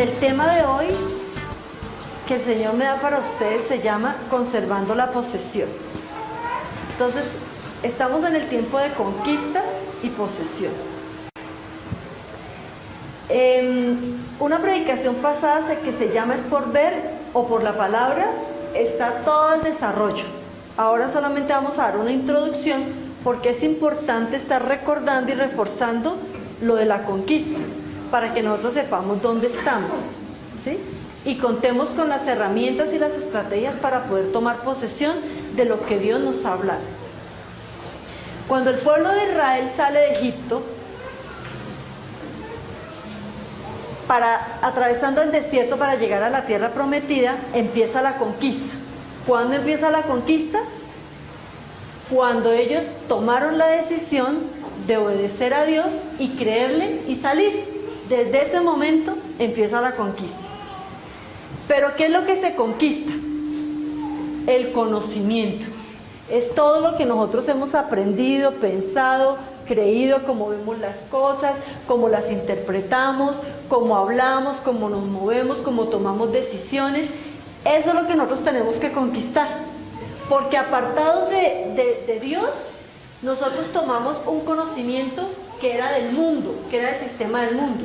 El tema de hoy que el Señor me da para ustedes se llama conservando la posesión. Entonces, estamos en el tiempo de conquista y posesión. Una predicación pasada que se llama Es por ver o por la palabra, está todo el desarrollo. Ahora solamente vamos a dar una introducción porque es importante estar recordando y reforzando lo de la conquista para que nosotros sepamos dónde estamos, ¿sí? Y contemos con las herramientas y las estrategias para poder tomar posesión de lo que Dios nos ha hablado. Cuando el pueblo de Israel sale de Egipto, atravesando el desierto para llegar a la tierra prometida, empieza la conquista. ¿Cuándo empieza la conquista? Cuando ellos tomaron la decisión de obedecer a Dios y creerle y salir. Desde ese momento empieza la conquista. Pero ¿qué es lo que se conquista? El conocimiento. Es todo lo que nosotros hemos aprendido, pensado, creído, cómo vemos las cosas, cómo las interpretamos, cómo hablamos, cómo nos movemos, cómo tomamos decisiones. Eso es lo que nosotros tenemos que conquistar. Porque apartados de Dios, nosotros tomamos un conocimiento que era del mundo, que era del sistema del mundo,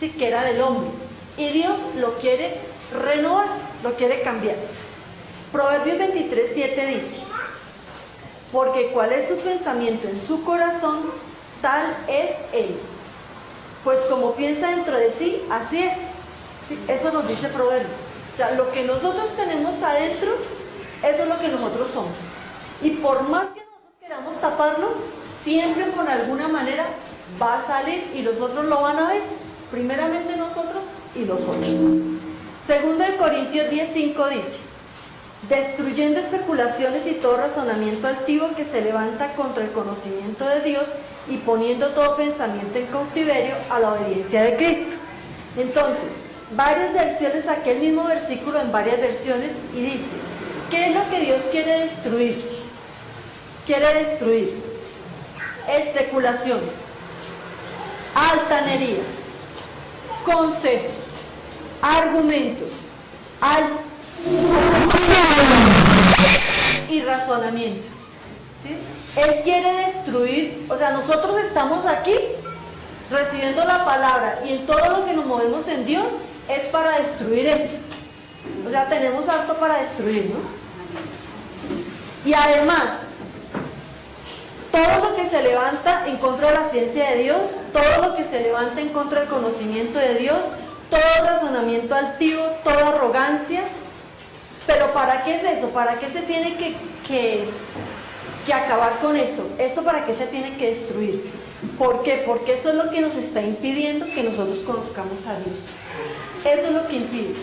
¿sí? Que era del hombre. Y Dios lo quiere renovar, lo quiere cambiar. Proverbios 23:7 dice: porque cuál es su pensamiento en su corazón, tal es él. Pues como piensa dentro de sí, así es. ¿Sí? Eso nos dice Proverbios. O sea, lo que nosotros tenemos adentro, eso es lo que nosotros somos. Y por más que nosotros queramos taparlo, siempre con alguna manera va a salir y los otros lo van a ver. Primeramente nosotros y los otros. Segundo de Corintios 10:5 dice: destruyendo especulaciones y todo razonamiento altivo que se levanta contra el conocimiento de Dios y poniendo todo pensamiento en cautiverio a la obediencia de Cristo. Entonces, varias versiones, saqué el mismo versículo en varias versiones y dice: ¿qué es lo que Dios quiere destruir? Quiere destruir especulaciones, altanería, consejos, argumentos, y razonamiento, ¿sí? Él quiere destruir, o sea, nosotros estamos aquí recibiendo la palabra y en todo lo que nos movemos en Dios es para destruir eso. O sea, tenemos harto para destruir, ¿no? Y además, todo lo que se levanta en contra de la ciencia de Dios, todo lo que se levanta en contra del conocimiento de Dios, todo razonamiento altivo, toda arrogancia. Pero ¿para qué es eso? ¿Para qué se tiene que acabar con esto? ¿Esto para qué se tiene que destruir? ¿Por qué? Porque eso es lo que nos está impidiendo que nosotros conozcamos a Dios. Eso es lo que impide,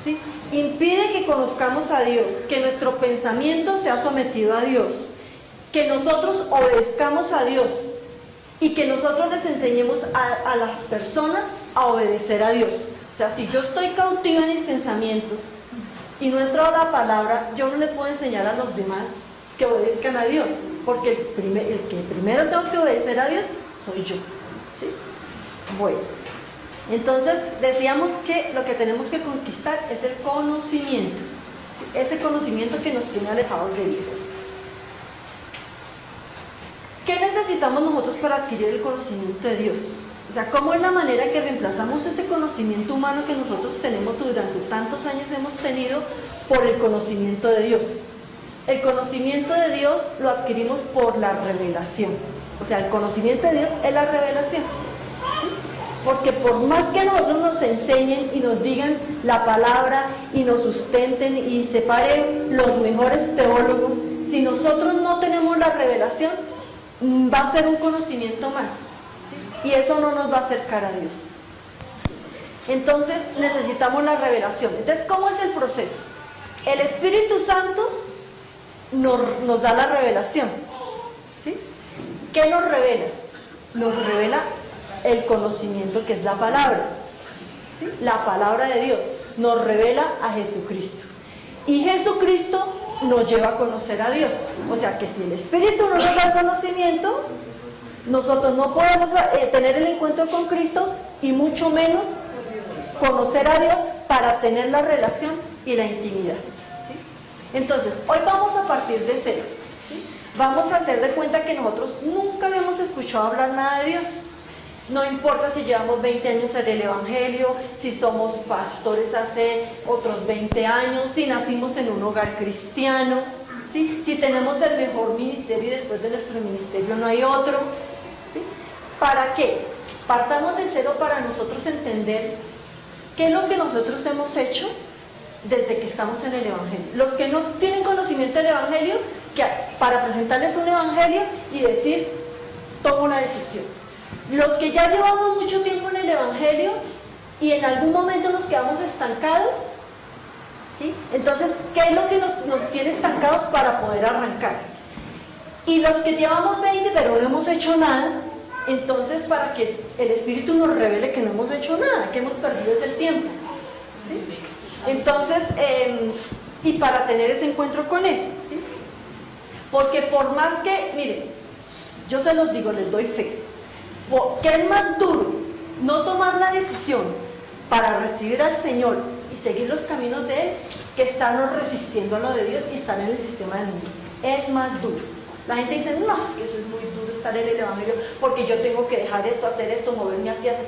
¿sí? Impide que conozcamos a Dios, que nuestro pensamiento sea sometido a Dios, que nosotros obedezcamos a Dios y que nosotros les enseñemos a las personas a obedecer a Dios. O sea, si yo estoy cautiva en mis pensamientos y no entro a la palabra, yo no le puedo enseñar a los demás que obedezcan a Dios, porque el que primero tengo que obedecer a Dios soy yo, ¿sí? Bueno, entonces decíamos que lo que tenemos que conquistar es el conocimiento, ¿sí? Ese conocimiento que nos tiene alejados de Dios. ¿Qué necesitamos nosotros para adquirir el conocimiento de Dios? O sea, ¿cómo es la manera que reemplazamos ese conocimiento humano que nosotros tenemos durante tantos años hemos tenido por el conocimiento de Dios? El conocimiento de Dios lo adquirimos por la revelación. O sea, el conocimiento de Dios es la revelación. ¿Sí? Porque por más que a nosotros nos enseñen y nos digan la palabra y nos sustenten y separen los mejores teólogos, si nosotros no tenemos la revelación, va a ser un conocimiento más. Y eso no nos va a acercar a Dios. Entonces necesitamos la revelación. Entonces, ¿cómo es el proceso? El Espíritu Santo nos da la revelación, ¿sí? ¿Qué nos revela? Nos revela el conocimiento que es la palabra, ¿sí? La palabra de Dios nos revela a Jesucristo. Y Jesucristo nos lleva a conocer a Dios. O sea que si el Espíritu no nos da el conocimiento, nosotros no podemos tener el encuentro con Cristo y mucho menos conocer a Dios para tener la relación y la intimidad. ¿Sí? Entonces, hoy vamos a partir de cero. ¿Sí? Vamos a hacer de cuenta que nosotros nunca habíamos escuchado hablar nada de Dios. No importa si llevamos 20 años en el Evangelio, si somos pastores hace otros 20 años, si nacimos en un hogar cristiano, ¿sí? Si tenemos el mejor ministerio y después de nuestro ministerio no hay otro. ¿Sí? ¿Para qué? Partamos de cero para nosotros entender qué es lo que nosotros hemos hecho desde que estamos en el Evangelio. Los que no tienen conocimiento del Evangelio, que para presentarles un Evangelio y decir, tomo una decisión. Los que ya llevamos mucho tiempo en el Evangelio y en algún momento nos quedamos estancados, ¿sí? Entonces, ¿qué es lo que nos tiene estancados para poder arrancar? Y los que llevamos 20 pero no hemos hecho nada, entonces para que el Espíritu nos revele que no hemos hecho nada, que hemos perdido ese tiempo, ¿sí? Entonces, y para tener ese encuentro con Él, ¿sí? Porque por más que, miren, yo se los digo, les doy fe, ¿qué es más duro? No tomar la decisión para recibir al Señor y seguir los caminos de Él, que estarnos resistiendo a lo de Dios y estar en el sistema del mundo. Es más duro. La gente dice, no, es que eso es muy duro estar en el Evangelio, porque yo tengo que dejar esto, hacer esto, moverme así, así.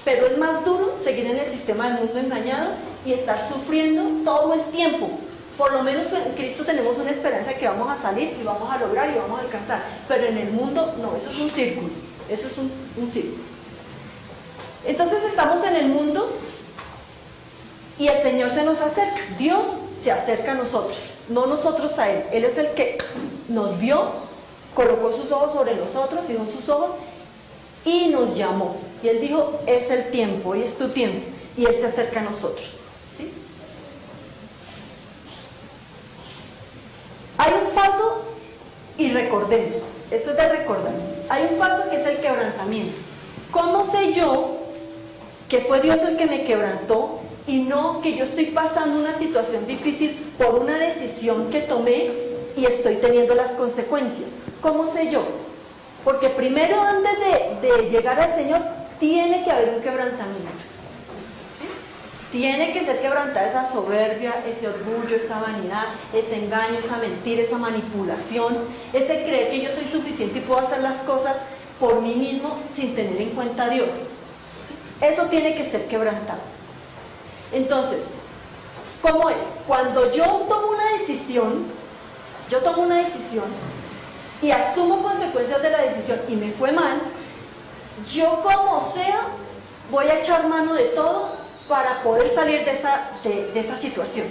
Pero es más duro seguir en el sistema del mundo engañado y estar sufriendo todo el tiempo. Por lo menos en Cristo tenemos una esperanza que vamos a salir y vamos a lograr y vamos a alcanzar. Pero en el mundo, no, eso es un círculo. Eso es un círculo. Entonces estamos en el mundo y el Señor se nos acerca. Dios se acerca a nosotros, no nosotros a Él. Él es el que nos vio, colocó sus ojos sobre nosotros, fijó sus ojos y nos llamó. Y Él dijo, es el tiempo, hoy es tu tiempo. Y Él se acerca a nosotros. ¿Sí? Hay un paso y recordemos, eso es de recordar. Hay un paso que es el quebrantamiento. ¿Cómo sé yo que fue Dios el que me quebrantó y no que yo estoy pasando una situación difícil por una decisión que tomé y estoy teniendo las consecuencias? ¿Cómo sé yo? Porque primero, antes de llegar al Señor, tiene que haber un quebrantamiento. ¿Sí? Tiene que ser quebrantada esa soberbia, ese orgullo, esa vanidad, ese engaño, esa mentira, esa manipulación, ese creer que yo soy suficiente y puedo hacer las cosas por mí mismo sin tener en cuenta a Dios. Eso tiene que ser quebrantado. Entonces, ¿cómo es? Cuando yo tomo una decisión y asumo consecuencias de la decisión y me fue mal, yo como sea voy a echar mano de todo para poder salir de esa situación.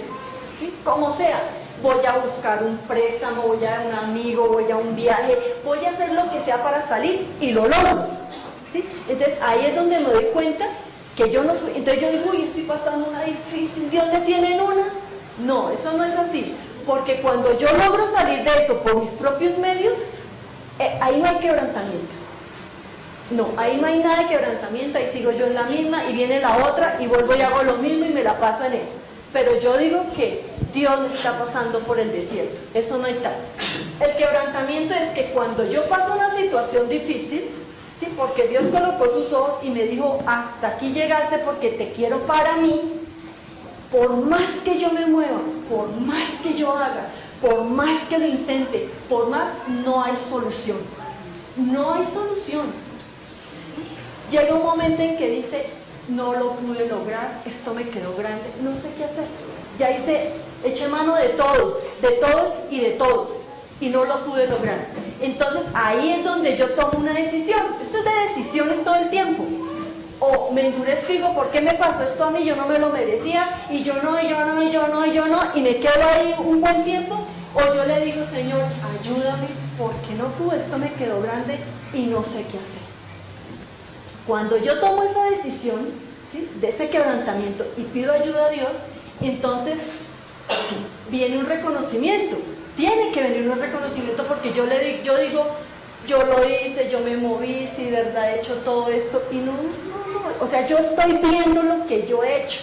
¿Sí? Como sea, voy a buscar un préstamo, voy a un amigo, voy a un viaje, voy a hacer lo que sea para salir y lo logro. ¿Sí? Entonces ahí es donde me doy cuenta que yo no soy, entonces yo digo, uy, estoy pasando una difícil, Dios me tiene en una. No, eso no es así, porque cuando yo logro salir de eso por mis propios medios, ahí no hay quebrantamiento. No, ahí no hay nada de quebrantamiento, ahí sigo yo en la misma y viene la otra y vuelvo y hago lo mismo y me la paso en eso. Pero yo digo que Dios me está pasando por el desierto, eso no hay tal. El quebrantamiento es que cuando yo paso una situación difícil, ¿sí? Porque Dios colocó sus ojos y me dijo, hasta aquí llegaste porque te quiero para mí, por más que yo me mueva, por más que yo haga, por más que lo intente, por más, no hay solución. No hay solución. Llega un momento en que dice, no lo pude lograr, esto me quedó grande, no sé qué hacer. Ya eché mano de todos y de todos, y no lo pude lograr. Entonces ahí es donde yo tomo una decisión. Esto es de decisiones todo el tiempo. O me endurezco y digo, ¿por qué me pasó esto a mí? Yo no me lo merecía, y yo no, y me quedo ahí un buen tiempo. O yo le digo, Señor, ayúdame, porque no pude, esto me quedó grande y no sé qué hacer. Cuando yo tomo esa decisión, ¿sí? De ese quebrantamiento y pido ayuda a Dios, entonces viene un reconocimiento. Tiene que venir un reconocimiento, porque yo digo, yo lo hice, yo me moví, sí, verdad, he hecho todo esto, y no. O sea, yo estoy viendo lo que yo he hecho.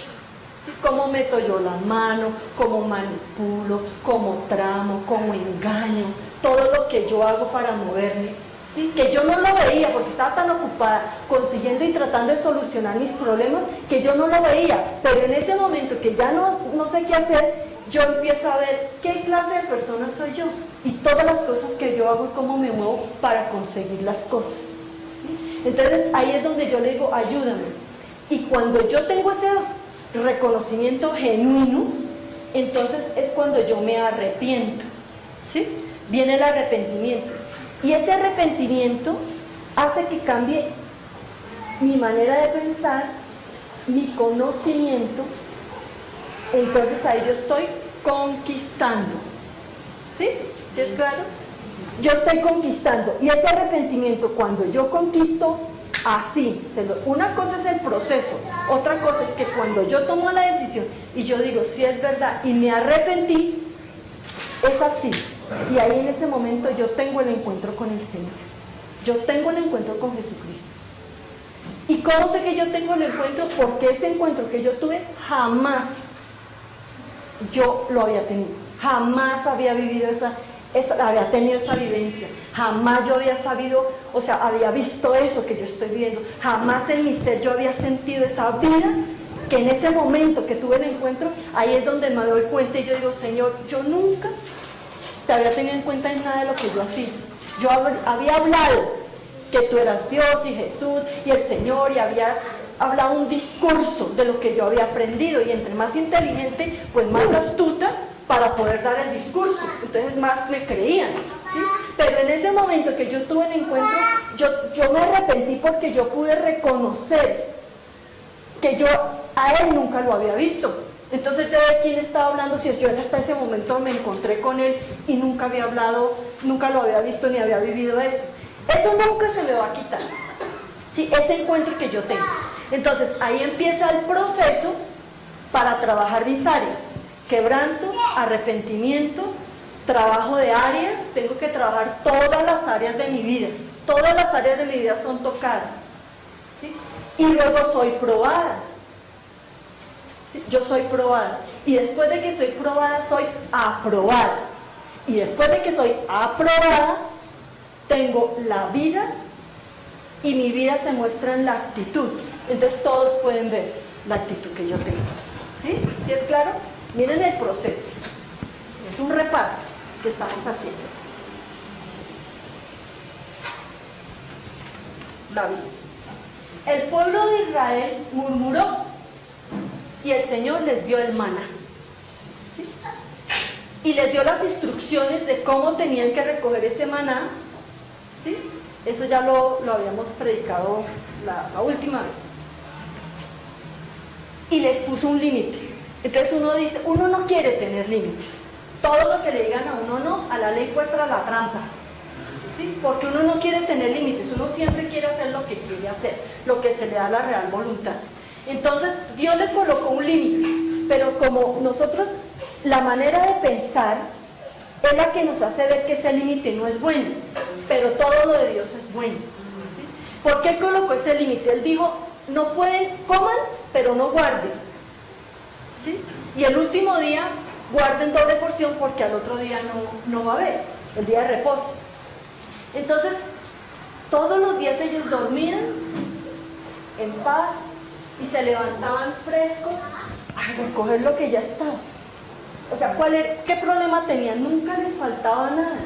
¿Sí? Cómo meto yo la mano, cómo manipulo, cómo tramo, cómo engaño, todo lo que yo hago para moverme. ¿sí? Que yo no lo veía porque estaba tan ocupada consiguiendo y tratando de solucionar mis problemas que yo no lo veía, pero en ese momento que ya no sé qué hacer, yo empiezo a ver qué clase de persona soy yo y todas las cosas que yo hago y cómo me muevo para conseguir las cosas, ¿sí? Entonces ahí es donde yo le digo, ayúdame. Y cuando yo tengo ese reconocimiento genuino, entonces es cuando yo me arrepiento, ¿sí? Viene el arrepentimiento. Y ese arrepentimiento hace que cambie mi manera de pensar, mi conocimiento. Entonces ahí yo estoy conquistando. ¿Sí? ¿Sí es claro? Yo estoy conquistando. Y ese arrepentimiento, cuando yo conquisto, así. Una cosa es el proceso, otra cosa es que cuando yo tomo la decisión y yo digo, sí es verdad, y me arrepentí, es así. Y ahí en ese momento yo tengo el encuentro con el Señor. Yo tengo el encuentro con Jesucristo. ¿Y cómo sé que yo tengo el encuentro? Porque ese encuentro que yo tuve jamás yo lo había tenido. Jamás había vivido había tenido esa vivencia. Jamás yo había sabido, o sea, había visto eso que yo estoy viendo. Jamás en mi ser yo había sentido esa vida, que en ese momento que tuve el encuentro, ahí es donde me doy cuenta y yo digo, Señor, yo nunca te había tenido en cuenta en nada de lo que yo hacía. Yo había hablado que tú eras Dios y Jesús y el Señor, y había hablado un discurso de lo que yo había aprendido, y entre más inteligente, pues más astuta para poder dar el discurso, entonces más me creían, ¿sí? Pero en ese momento que yo tuve el encuentro, yo me arrepentí porque yo pude reconocer que yo a él nunca lo había visto. Entonces yo de quién estaba hablando si yo hasta ese momento me encontré con él y nunca había hablado, nunca lo había visto ni había vivido eso. Eso nunca se me va a quitar, ¿sí? Ese encuentro que yo tengo. Entonces ahí empieza el proceso para trabajar mis áreas: quebranto, arrepentimiento, trabajo de áreas. Tengo que trabajar todas las áreas de mi vida. Todas las áreas de mi vida son tocadas, ¿sí? Y luego soy probada. ¿Sí? Yo soy probada. Y después de que soy probada, soy aprobada. Y después de que soy aprobada, tengo la vida, y mi vida se muestra en la actitud. Entonces todos pueden ver la actitud que yo tengo. ¿Sí? ¿Sí es claro? Miren el proceso. Es un repaso que estamos haciendo. La vida. El pueblo de Israel murmuró y el Señor les dio el maná. ¿Sí? Y les dio las instrucciones de cómo tenían que recoger ese maná. ¿Sí? Eso ya lo habíamos predicado la última vez. Y les puso un límite. Entonces uno dice, uno no quiere tener límites. Todo lo que le digan a uno no, a la ley muestra la trampa. ¿Sí? Porque uno no quiere tener límites, uno siempre quiere hacer lo que quiere hacer, lo que se le da la real voluntad. Entonces Dios le colocó un límite, pero como nosotros, la manera de pensar es la que nos hace ver que ese límite no es bueno, pero todo lo de Dios es bueno. ¿Sí? ¿Por qué colocó ese límite? Él dijo, no pueden, coman, pero no guarden. ¿Sí? Y el último día guarden doble porción porque al otro día no va a haber, el día de reposo. Entonces, todos los días ellos dormían en paz y se levantaban frescos a recoger lo que ya estaba. O sea, ¿qué problema tenían? Nunca les faltaba nada.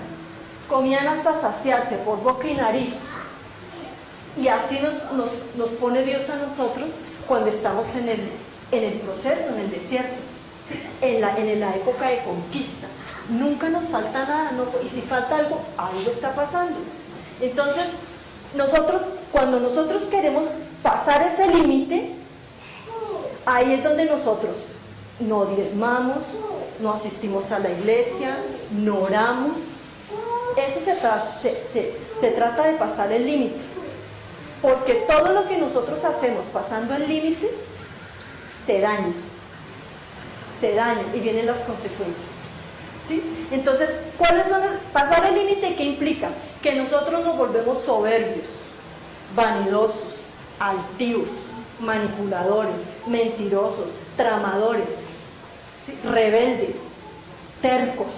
Comían hasta saciarse por boca y nariz. Y así nos pone Dios a nosotros cuando estamos en el proceso, en el desierto, ¿sí? en la época de conquista. Nunca nos falta nada, no, y si falta algo está pasando. Entonces, cuando nosotros queremos pasar ese límite, ahí es donde nosotros no diezmamos, no asistimos a la iglesia, no oramos. Eso se trata de pasar el límite. Porque todo lo que nosotros hacemos pasando el límite, se daña y vienen las consecuencias. ¿Sí? Entonces, pasar el límite, ¿qué implica? Que nosotros nos volvemos soberbios, vanidosos, altivos, manipuladores, mentirosos, tramadores, ¿sí? Rebeldes, tercos,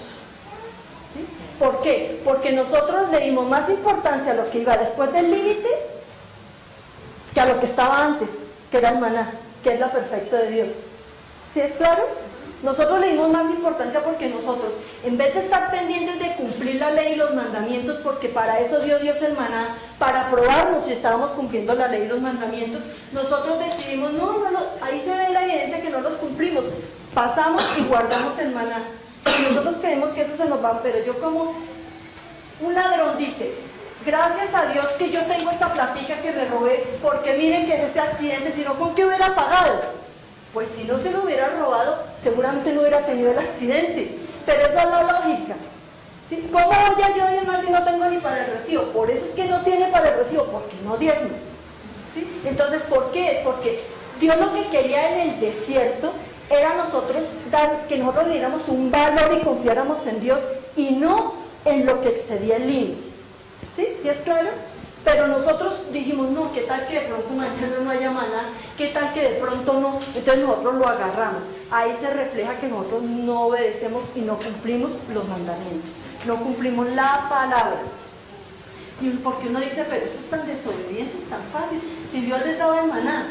¿sí? ¿Por qué? Porque nosotros le dimos más importancia a lo que iba después del límite que a lo que estaba antes, que era el maná, que es lo perfecto de Dios. ¿Sí es claro? Nosotros le dimos más importancia porque nosotros, en vez de estar pendientes de cumplir la ley y los mandamientos, porque para eso dio Dios el maná, para probarnos si estábamos cumpliendo la ley y los mandamientos, nosotros decidimos, ahí se ve la evidencia que no los cumplimos, pasamos y guardamos el maná. Y nosotros creemos que eso se nos va, pero yo como un ladrón dice, gracias a Dios que yo tengo esta platica que me robé, porque miren que en ese accidente, si no, ¿con qué hubiera pagado? Pues si no se lo hubiera robado, seguramente no hubiera tenido el accidente. Pero esa es la lógica. ¿Sí? ¿Cómo voy a yo diezmar si no tengo ni para el recibo? Por eso es que no tiene para el recibo, porque no diezma. ¿Sí? Entonces, ¿por qué? Es porque Dios lo que quería en el desierto era que nosotros le diéramos un valor y confiáramos en Dios y no en lo que excedía el límite. ¿Sí? ¿Sí es claro? Pero nosotros dijimos, no, ¿qué tal que de pronto mañana no haya maná? ¿Qué tal que de pronto no? Entonces nosotros lo agarramos. Ahí se refleja que nosotros no obedecemos y no cumplimos los mandamientos. No cumplimos la palabra. Y porque uno dice, pero eso es tan desobediente, es tan fácil. Si Dios les daba el maná.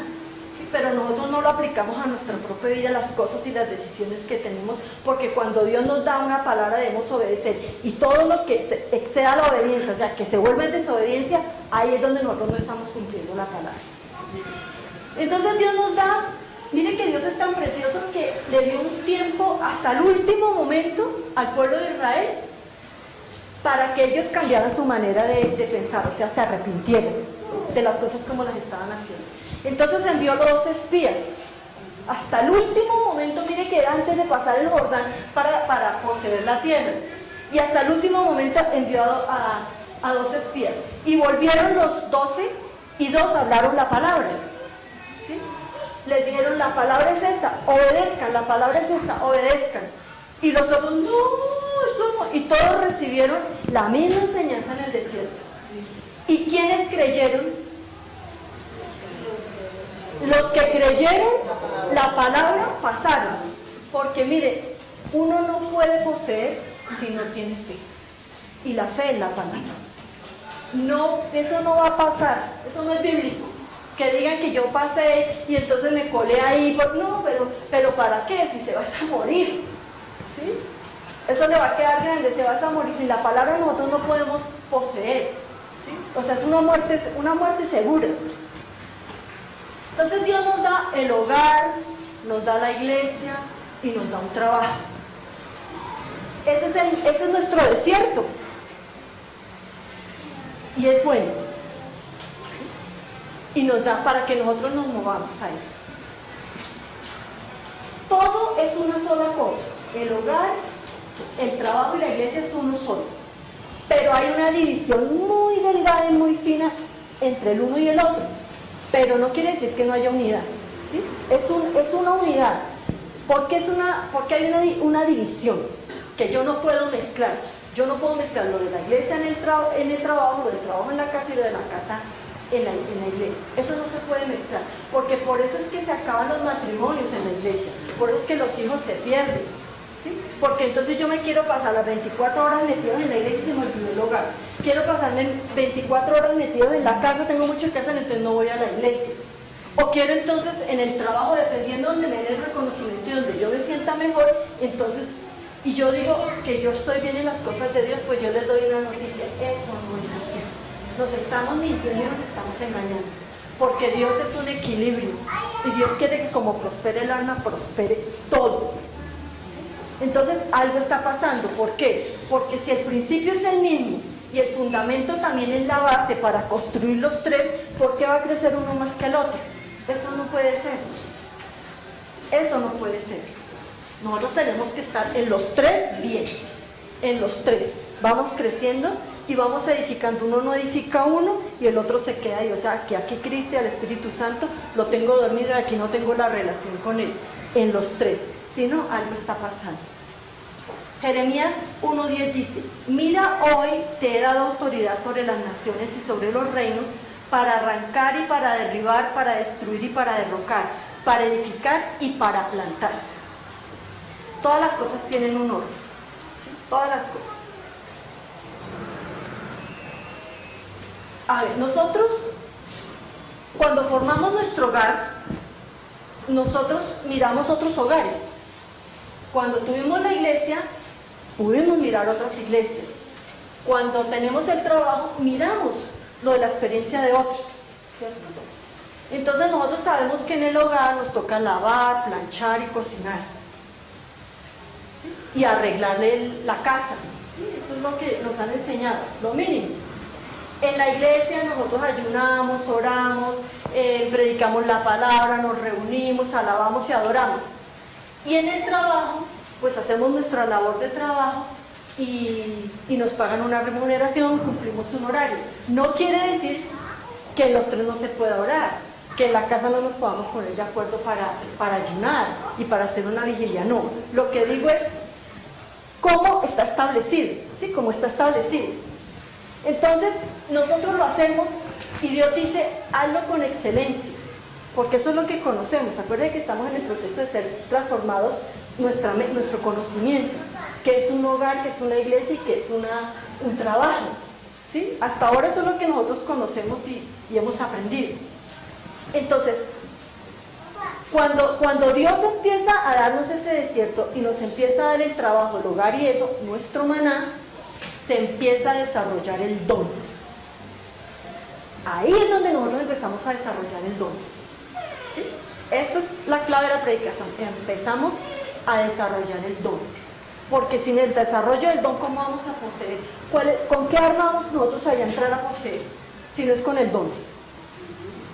Sí, pero nosotros no lo aplicamos a nuestra propia vida, las cosas y las decisiones que tenemos, porque cuando Dios nos da una palabra debemos obedecer. Y todo lo que exceda la obediencia, o sea, que se vuelve en desobediencia, ahí es donde nosotros no estamos cumpliendo la palabra. Entonces Dios nos da, mire que Dios es tan precioso que le dio un tiempo hasta el último momento al pueblo de Israel para que ellos cambiaran su manera de pensar, o sea, se arrepintieran de las cosas como las estaban haciendo. Entonces envió 2 espías, hasta el último momento, mire que era antes de pasar el Jordán para poseer la tierra, y hasta el último momento envió a 2 espías, y volvieron los 12, y 2 hablaron la palabra, ¿sí? Les dijeron, la palabra es esta, obedezcan, la palabra es esta, obedezcan, y los otros, no, eso no, y todos recibieron la misma enseñanza en el desierto. ¿Y quiénes creyeron? Los que creyeron la palabra pasaron, porque mire, uno no puede poseer si no tiene fe, y la fe es la palabra. No, eso no va a pasar, eso no es bíblico, que digan que yo pasé y entonces me colé ahí, no, pero ¿para qué? Si se va a morir, ¿sí? Eso le va a quedar grande, se va a morir, sin la palabra nosotros no podemos poseer, ¿sí? O sea, es una muerte segura. Entonces Dios nos da el hogar, nos da la iglesia y nos da un trabajo. Ese es nuestro desierto. Y es bueno. Y nos da para que nosotros nos movamos ahí. Todo es una sola cosa. El hogar, el trabajo y la iglesia es uno solo. Pero hay una división muy delgada y muy fina entre el uno y el otro. Pero no quiere decir que no haya unidad, ¿sí? Es una unidad, porque hay una división que yo no puedo mezclar. Yo no puedo mezclar lo de la iglesia en el trabajo, lo del trabajo en la casa y lo de la casa en la iglesia. Eso no se puede mezclar, porque por eso es que se acaban los matrimonios en la iglesia, por eso es que los hijos se pierden, ¿sí? Porque entonces yo me quiero pasar las 24 horas metidos en la iglesia y se me olvidó el hogar. Quiero pasarme 24 horas metidos en la casa, tengo mucho que hacer, entonces no voy a la iglesia. O quiero entonces en el trabajo, dependiendo donde me den el reconocimiento y donde yo me sienta mejor, entonces, y yo digo que yo estoy bien en las cosas de Dios, pues yo les doy una noticia. Eso no es así. Nos estamos mintiendo y nos estamos engañando. Porque Dios es un equilibrio. Y Dios quiere que como prospere el alma, prospere todo. Entonces algo está pasando. ¿Por qué? Porque si el principio es el mismo y el fundamento también es la base para construir los 3, ¿por qué va a crecer uno más que el otro? Eso no puede ser. Eso no puede ser. Nosotros tenemos que estar en los 3 bien. En los 3. Vamos creciendo y vamos edificando. Uno no edifica uno y el otro se queda ahí. O sea, que aquí Cristo y al Espíritu Santo lo tengo dormido y aquí no tengo la relación con Él. En los 3. Si no, algo está pasando. Jeremías 1:10 dice, mira, hoy te he dado autoridad sobre las naciones y sobre los reinos para arrancar y para derribar, para destruir y para derrocar, para edificar y para plantar. Todas las cosas tienen un orden, ¿sí? Todas las cosas. A ver, nosotros, cuando formamos nuestro hogar, nosotros miramos otros hogares. Cuando tuvimos la iglesia, pudimos mirar otras iglesias. Cuando tenemos el trabajo, miramos lo de la experiencia de otros, ¿cierto? Entonces nosotros sabemos que en el hogar nos toca lavar, planchar y cocinar, ¿sí? Y arreglarle la casa, ¿sí? Eso es lo que nos han enseñado, lo mínimo. En la iglesia nosotros ayunamos, oramos, predicamos la palabra, nos reunimos, alabamos y adoramos. Y en el trabajo, pues hacemos nuestra labor de trabajo y nos pagan una remuneración, cumplimos un horario. No quiere decir que en los tres no se pueda orar, que en la casa no nos podamos poner de acuerdo para ayunar y para hacer una vigilia, no. Lo que digo es cómo está establecido, ¿sí? Cómo está establecido. Entonces, nosotros lo hacemos y Dios dice, hazlo con excelencia, porque eso es lo que conocemos. Acuérdense que estamos en el proceso de ser transformados nuestro conocimiento, que es un hogar, que es una iglesia y que es un trabajo, ¿sí? Hasta ahora eso es lo que nosotros conocemos y hemos aprendido. Entonces, cuando Dios empieza a darnos ese desierto y nos empieza a dar el trabajo, el hogar y eso, nuestro maná, se empieza a desarrollar el don. Ahí es donde nosotros empezamos a desarrollar el don, ¿sí? Esto es la clave de la predicación. Empezamos a desarrollar el don. Porque sin el desarrollo del don, ¿cómo vamos a poseer? ¿Con qué arma vamos nosotros allá a entrar a poseer? Si no es con el don.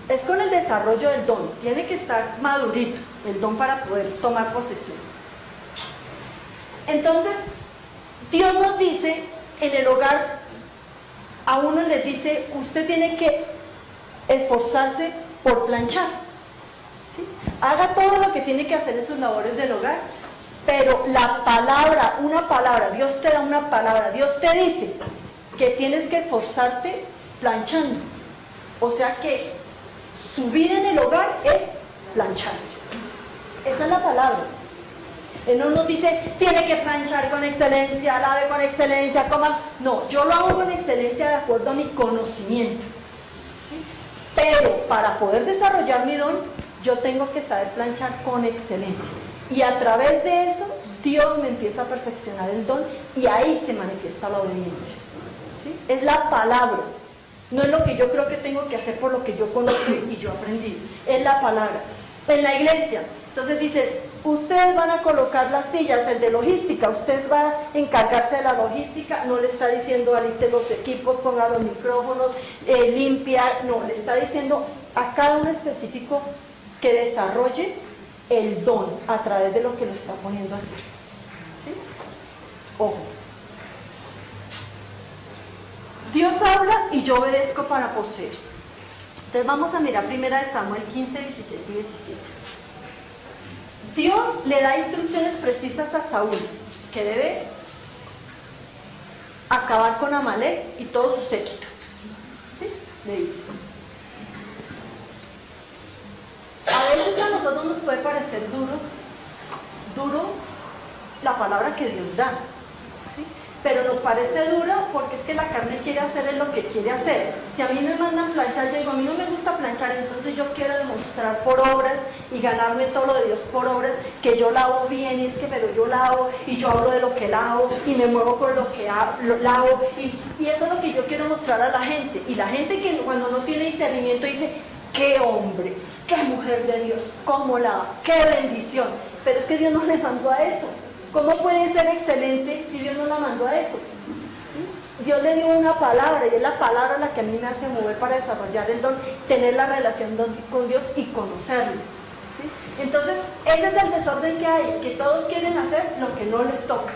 Es con el desarrollo del don. Tiene que estar madurito el don para poder tomar posesión. Entonces, Dios nos dice, en el hogar, a uno les dice, usted tiene que esforzarse por planchar, ¿sí? Haga todo lo que tiene que hacer en sus labores del hogar, pero la palabra, una palabra, Dios te da una palabra, Dios te dice que tienes que esforzarte planchando. O sea que su vida en el hogar es planchar. Esa es la palabra. Él no nos dice, tiene que planchar con excelencia, lave con excelencia, coma. No, yo lo hago con excelencia de acuerdo a mi conocimiento, ¿sí? Pero para poder desarrollar mi don, yo tengo que saber planchar con excelencia. Y a través de eso, Dios me empieza a perfeccionar el don y ahí se manifiesta la obediencia, ¿sí? Es la palabra. No es lo que yo creo que tengo que hacer por lo que yo conozco y yo aprendí. Es la palabra. En la iglesia, entonces dice, ustedes van a colocar las sillas, el de logística, ustedes van a encargarse de la logística, no le está diciendo aliste los equipos, ponga los micrófonos, limpia, no, le está diciendo a cada uno específico que desarrolle el don a través de lo que lo está poniendo a hacer, ¿sí? Ojo. Dios habla y yo obedezco para poseer. Entonces vamos a mirar 1 Samuel 15, 16 y 17. Dios le da instrucciones precisas a Saúl, que debe acabar con Amalek y todo su séquito, ¿sí? Le dice. A veces a nosotros nos puede parecer duro la palabra que Dios da, ¿sí? Pero nos parece duro porque es que la carne quiere hacer lo que quiere hacer. Si a mí me mandan planchar, yo digo, a mí no me gusta planchar, entonces yo quiero demostrar por obras y ganarme todo lo de Dios por obras, que yo lavo bien, y es que pero yo lavo, y yo hablo de lo que lavo, y me muevo con lo que lavo, y eso es lo que yo quiero mostrar a la gente. Y la gente que cuando no tiene discernimiento dice, qué hombre, qué mujer de Dios, cómo lava, qué bendición. Pero es que Dios no le mandó a eso. ¿Cómo puede ser excelente si Dios no la mandó a eso? ¿Sí? Dios le dio una palabra y es la palabra la que a mí me hace mover para desarrollar el don, tener la relación con Dios y conocerlo, ¿sí? Entonces, ese es el desorden que hay, que todos quieren hacer lo que no les toca,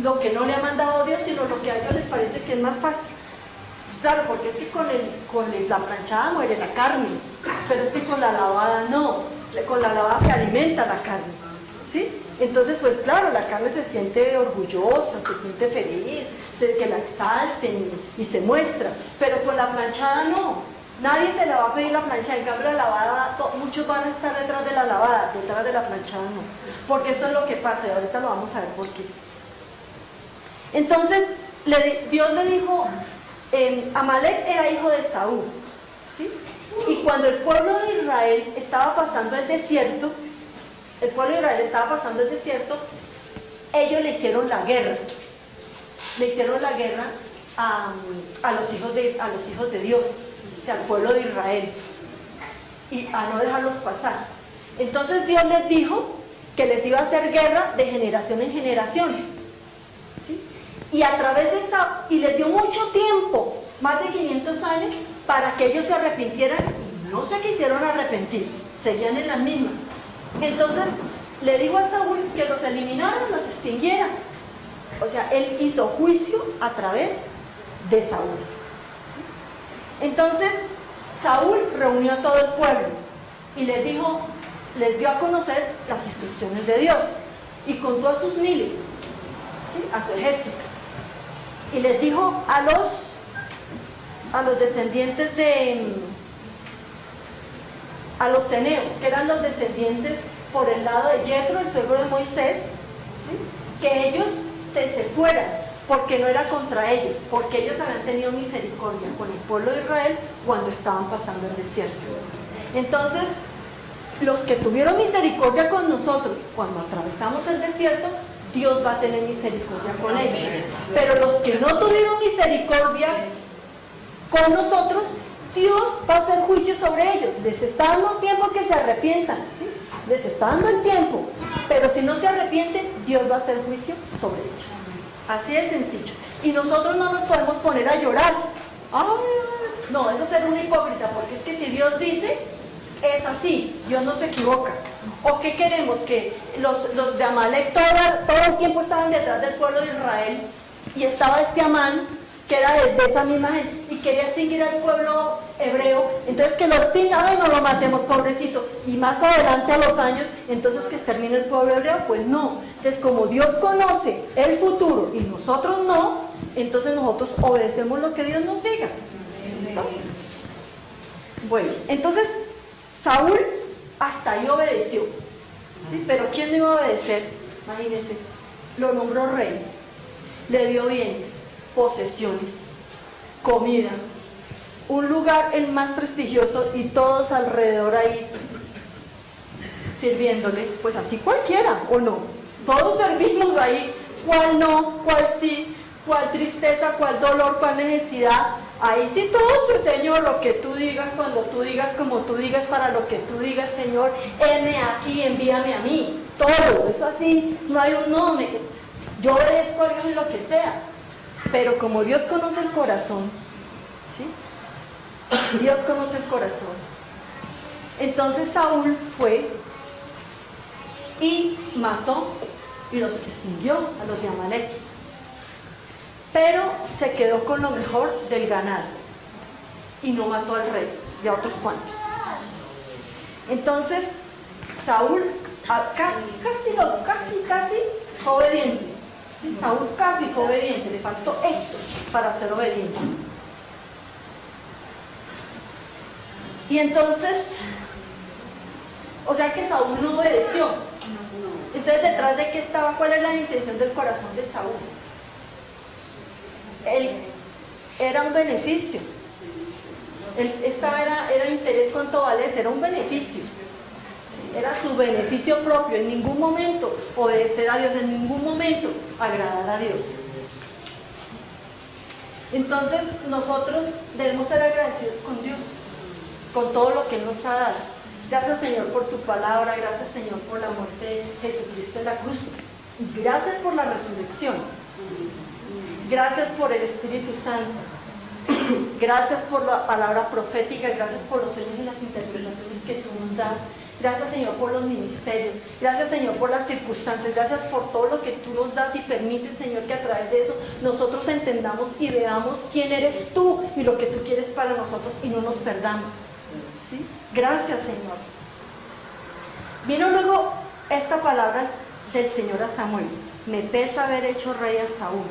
lo que no le ha mandado Dios, sino lo que a ellos les parece que es más fácil. Claro, porque es que con la planchada muere la carne, pero es que con la lavada no, con la lavada se alimenta la carne, ¿sí? Entonces, pues claro, la carne se siente orgullosa, se siente feliz, que la exalten y se muestra, pero con la planchada no, nadie se le va a pedir la planchada. En cambio la lavada, muchos van a estar detrás de la lavada, detrás de la planchada no, porque eso es lo que pasa y ahorita lo vamos a ver por qué. Entonces, Dios le dijo Amalek era hijo de Saúl, ¿sí? Y cuando el pueblo de Israel estaba pasando el desierto, ellos le hicieron la guerra. Le hicieron la guerra a los hijos de Dios, o sea, al pueblo de Israel, y a no dejarlos pasar. Entonces Dios les dijo que les iba a hacer guerra de generación en generación, ¿sí? Y a través de y les dio mucho tiempo, más de 500 años, para que ellos se arrepintieran. No se quisieron arrepentir, seguían en las mismas. Entonces le dijo a Saúl que los eliminaran, los extinguieran. O sea, él hizo juicio a través de Saúl. Entonces Saúl reunió a todo el pueblo y les dio a conocer las instrucciones de Dios, y contó a sus miles, ¿sí? A su ejército, y les dijo a los descendientes a los ceneos, que eran los descendientes por el lado de Jetro, el suegro de Moisés, ¿sí? Que ellos se fueran, porque no era contra ellos, porque ellos habían tenido misericordia con el pueblo de Israel cuando estaban pasando el desierto. Entonces, los que tuvieron misericordia con nosotros cuando atravesamos el desierto, Dios va a tener misericordia con ellos. Pero los que no tuvieron misericordia con nosotros, Dios va a hacer juicio sobre ellos. Les está dando tiempo que se arrepientan, ¿sí? Les está dando el tiempo, pero si no se arrepienten, Dios va a hacer juicio sobre ellos. Así de sencillo. Y nosotros no nos podemos poner a llorar. Ay, no, eso es ser un hipócrita, porque es que si Dios dice, es así, Dios no se equivoca. ¿O qué queremos? Que los de Amalek todo el tiempo estaban detrás del pueblo de Israel, y estaba este Amán, que era de esa misma gente, y quería extinguir al pueblo hebreo. Entonces que lo extinga, ay, no lo matemos, pobrecito, y más adelante a los años, entonces que extermine el pueblo hebreo. Pues no. Entonces, como Dios conoce el futuro y nosotros no, entonces nosotros obedecemos lo que Dios nos diga. ¿Listo? Bueno, entonces Saúl hasta ahí obedeció, ¿sí? Pero ¿quién no iba a obedecer? Imagínense, lo nombró rey, le dio bienes, posesiones, comida, un lugar el más prestigioso, y todos alrededor ahí sirviéndole. Pues así cualquiera, ¿o no? Todos servimos ahí, cuál no, cuál sí, cuál tristeza, cuál dolor, cuál necesidad. Ahí sí todo, Señor, lo que tú digas, cuando tú digas, como tú digas, para lo que tú digas, Señor, heme aquí, envíame a mí. Todo, eso así, no hay un no, yo obedezco a Dios en lo que sea. Pero como Dios conoce el corazón, ¿sí? Dios conoce el corazón. Entonces Saúl fue y mató y los extinguió a los de Amalek, pero se quedó con lo mejor del ganado y no mató al rey y a otros cuantos. Entonces Saúl casi fue obediente. ¿Sí? Saúl casi fue obediente, le faltó esto para ser obediente. Y entonces, o sea que Saúl no obedeció. Entonces, ¿detrás de qué estaba? ¿Cuál es la intención del corazón de Saúl? Él era un beneficio. Era interés, ¿cuánto vale? Era un beneficio. Era su beneficio propio. En ningún momento obedecer a Dios, en ningún momento agradar a Dios. Entonces, nosotros debemos ser agradecidos con Dios, con todo lo que Él nos ha dado. Gracias, Señor, por tu palabra. Gracias, Señor, por la muerte de Jesucristo en la cruz. Gracias por la resurrección. Gracias por el Espíritu Santo. Gracias por la palabra profética. Gracias por los sueños y las interpretaciones que tú nos das. Gracias, Señor, por los ministerios. Gracias, Señor, por las circunstancias. Gracias por todo lo que tú nos das y permites, Señor, que a través de eso nosotros entendamos y veamos quién eres tú y lo que tú quieres para nosotros, y no nos perdamos. ¿Sí? Gracias, Señor. Vino luego esta palabra del Señor a Samuel: me pesa haber hecho rey a Saúl,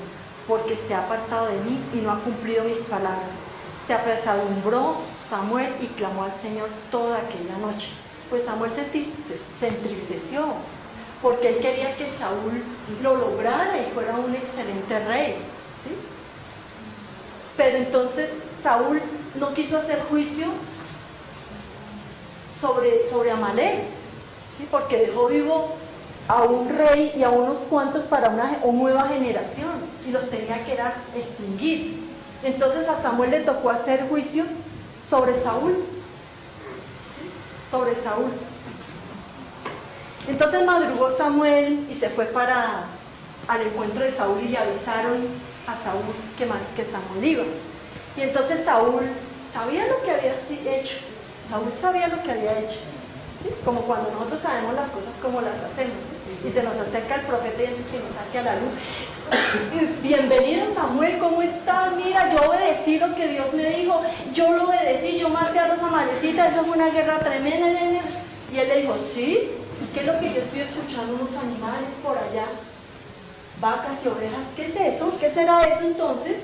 porque se ha apartado de mí y no ha cumplido mis palabras. Se apesadumbró Samuel y clamó al Señor toda aquella noche. Pues Samuel se entristeció, porque él quería que Saúl lo lograra y fuera un excelente rey, ¿sí? Pero entonces Saúl no quiso hacer juicio sobre Amalek, ¿sí? Porque dejó vivo a un rey y a unos cuantos para una nueva generación y los tenía que extinguir. Entonces a Samuel le tocó hacer juicio sobre Saúl, ¿sí? Sobre Saúl. Entonces madrugó Samuel y se fue al encuentro de Saúl y le avisaron a Saúl que Samuel iba. Y entonces Saúl sabía lo que había hecho. Saúl sabía lo que había hecho, ¿sí? Como cuando nosotros sabemos las cosas como las hacemos, ¿sí? Y se nos acerca el profeta y antes que nos saque a la luz. Bienvenido Samuel, ¿cómo estás? Mira, yo obedecí lo que Dios me dijo, yo lo obedecí, yo maté a los amalecitas, eso fue una guerra tremenda. Y él le dijo, ¿sí? ¿Y qué es lo que yo estoy escuchando? Unos animales por allá, vacas y ovejas, ¿qué es eso? ¿Qué será eso entonces?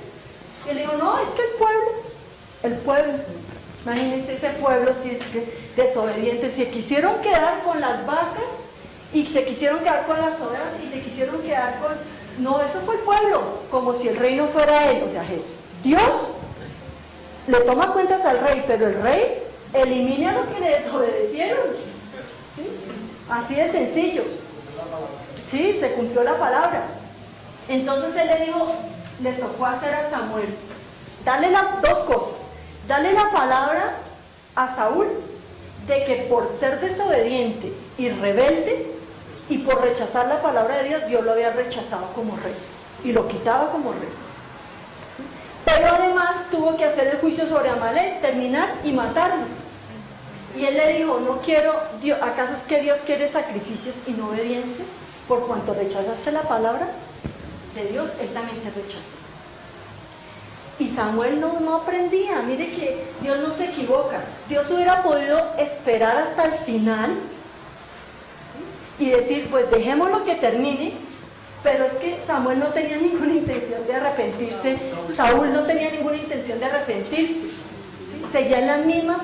Y él le dijo, no, es que el pueblo, imagínense ese pueblo si es que desobediente, se quisieron quedar con las vacas y se quisieron quedar con las ovejas y se quisieron quedar con... No, eso fue el pueblo, como si el rey no fuera él, o sea, Jesús. Dios le toma cuentas al rey, pero el rey elimina a los que le desobedecieron, ¿sí? Así de sencillo. Sí, se cumplió la palabra. Entonces él le dijo, le tocó hacer a Samuel, darle dos cosas, darle la palabra a Saúl de que por ser desobediente y rebelde y por rechazar la palabra de Dios, Dios lo había rechazado como rey y lo quitaba como rey. Pero además tuvo que hacer el juicio sobre Amalek, terminar y matarlos. Y él le dijo, no quiero, Dios, ¿acaso es que Dios quiere sacrificios y no obediencia? Por cuanto rechazaste la palabra de Dios, Él también te rechazó. Y Samuel no aprendía. Mire que Dios no se equivoca. Dios hubiera podido esperar hasta el final, ¿sí? Y decir, pues dejémoslo que termine. Pero es que Samuel no tenía ninguna intención de arrepentirse. Saúl no tenía ninguna intención de arrepentirse, ¿sí? Seguían las mismas.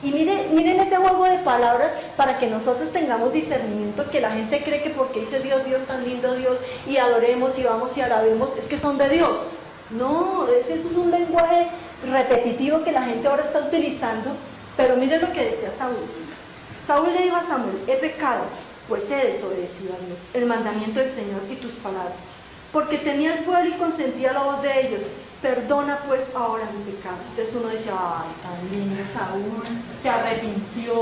Y miren ese juego de palabras para que nosotros tengamos discernimiento, que la gente cree que porque dice Dios, Dios tan lindo Dios, y adoremos y vamos y alabemos, es que son de Dios. No, ese es un lenguaje repetitivo que la gente ahora está utilizando, pero miren lo que decía Saúl. Saúl le dijo a Samuel, he pecado, pues he desobedecido a Dios, el mandamiento del Señor y tus palabras, porque temía el pueblo y consentía la voz de ellos. Perdona pues ahora mi pecado. Entonces uno dice, ay, tan lindo Saúl, se arrepintió,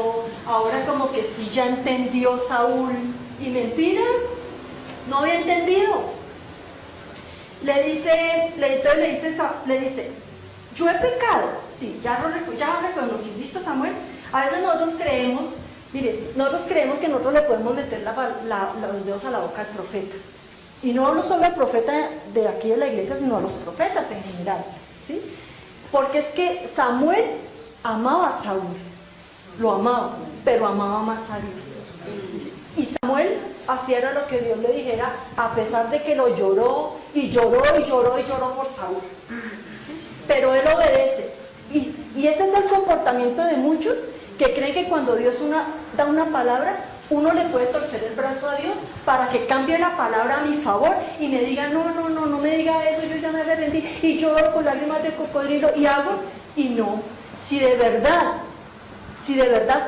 ahora como que sí ya entendió Saúl. ¿Y mentiras? No había entendido. Le dice, yo he pecado. Sí, ya reconocí. ¿Listo, Samuel? A veces nosotros creemos, que nosotros le podemos meter los dedos a la boca al profeta. Y no hablo solo al profeta de aquí de la iglesia, sino a los profetas en general, ¿sí? Porque es que Samuel amaba a Saúl, lo amaba, pero amaba más a Dios. Y Samuel hacía era lo que Dios le dijera, a pesar de que lo lloró y lloró y lloró y lloró por Saúl. ¿Sí? Pero él obedece. Y ese es el comportamiento de muchos que creen que cuando Dios da una palabra, uno le puede torcer el brazo a Dios para que cambie la palabra a mi favor y me diga, no me diga eso, yo ya me arrepentí y lloro con lágrimas de cocodrilo y hago, y no. Si de verdad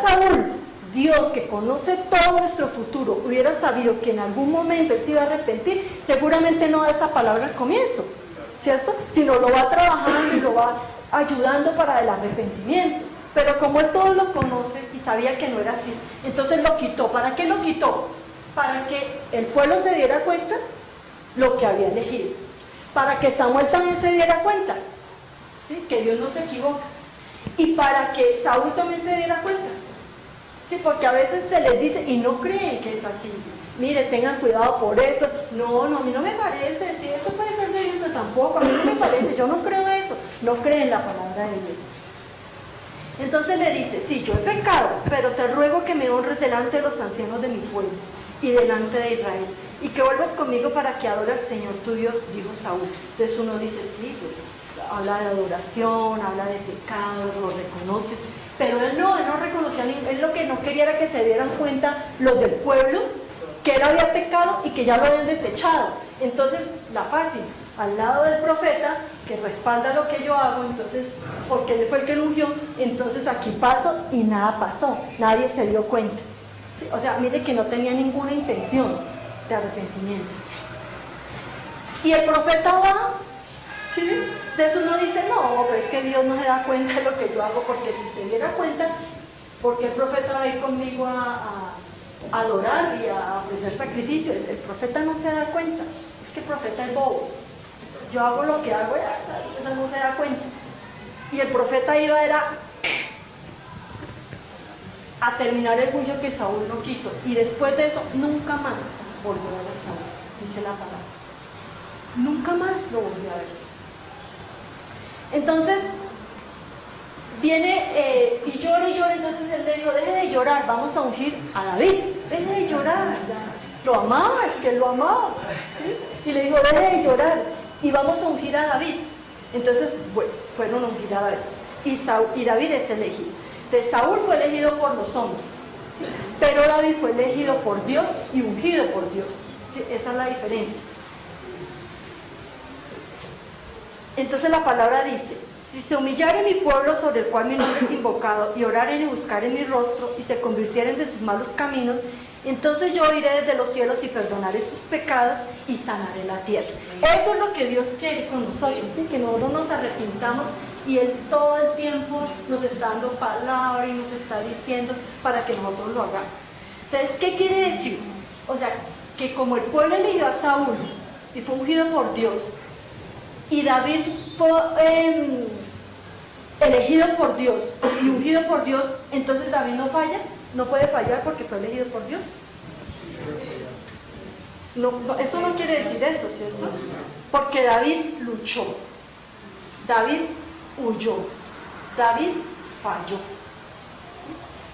Saúl, Dios que conoce todo nuestro futuro, hubiera sabido que en algún momento él se iba a arrepentir, seguramente no da esa palabra al comienzo, ¿cierto? Sino lo va trabajando y lo va ayudando para el arrepentimiento. Pero como él todo lo conoce y sabía que no era así, entonces lo quitó. ¿Para qué lo quitó? Para que el pueblo se diera cuenta lo que había elegido. Para que Samuel también se diera cuenta, ¿sí? Que Dios no se equivoca. Y para que Saúl también se diera cuenta. ¿Sí? Porque a veces se les dice y no creen que es así. Mire, tengan cuidado por eso. No, a mí no me parece. Sí, eso puede ser de Dios, pero tampoco. A mí no me parece. Yo no creo eso. No creen la palabra de Dios. Entonces le dice, sí, yo he pecado, pero te ruego que me honres delante de los ancianos de mi pueblo y delante de Israel, y que vuelvas conmigo para que adore al Señor tu Dios, dijo Saúl. Entonces uno dice, sí, pues habla de adoración, habla de pecado, lo reconoce, pero él no reconocía, él lo que no quería era que se dieran cuenta los del pueblo que él había pecado y que ya lo habían desechado. Entonces, la fácil, al lado del profeta, que respalda lo que yo hago, entonces, porque él fue el que lo ungió, entonces aquí paso y nada pasó, nadie se dio cuenta. ¿Sí? O sea, mire que no tenía ninguna intención de arrepentimiento. Y el profeta va, ¿sí? De eso uno dice, no, pero es que Dios no se da cuenta de lo que yo hago, porque si se diera cuenta, porque el profeta va a ir conmigo a adorar y a ofrecer sacrificios. El profeta no se da cuenta, es que el profeta es bobo. Yo hago lo que hago, eso no se da cuenta. Y el profeta iba a terminar el juicio que Saúl no quiso. Y después de eso, nunca más volvió a ver a Saúl, dice la palabra. Nunca más lo volvió a ver. Entonces, viene y llora, entonces él le dijo, deje de llorar, vamos a ungir a David. Deje de llorar. Lo amaba, es que él lo amaba. ¿Sí? Y le dijo, deje de llorar y vamos a ungir a David. Entonces, bueno, fueron a ungir a David. Y David es elegido. Entonces, Saúl fue elegido por los hombres, ¿sí? Pero David fue elegido por Dios y ungido por Dios. ¿Sí? Esa es la diferencia. Entonces la palabra dice, si se humillare mi pueblo sobre el cual mi nombre es invocado, y oraren y buscaren mi rostro, y se convirtieren de sus malos caminos, entonces yo iré desde los cielos y perdonaré sus pecados y sanaré la tierra. Eso es lo que Dios quiere con nosotros, ¿sí? Que nosotros nos arrepintamos y Él todo el tiempo nos está dando palabra y nos está diciendo para que nosotros lo hagamos. Entonces, ¿qué quiere decir? O sea, que como el pueblo eligió a Saúl y fue ungido por Dios, y David fue elegido por Dios y ungido por Dios, entonces David no falla, no puede fallar porque fue elegido por Dios. No, eso no quiere decir eso, ¿cierto? Porque David luchó, David huyó, David falló.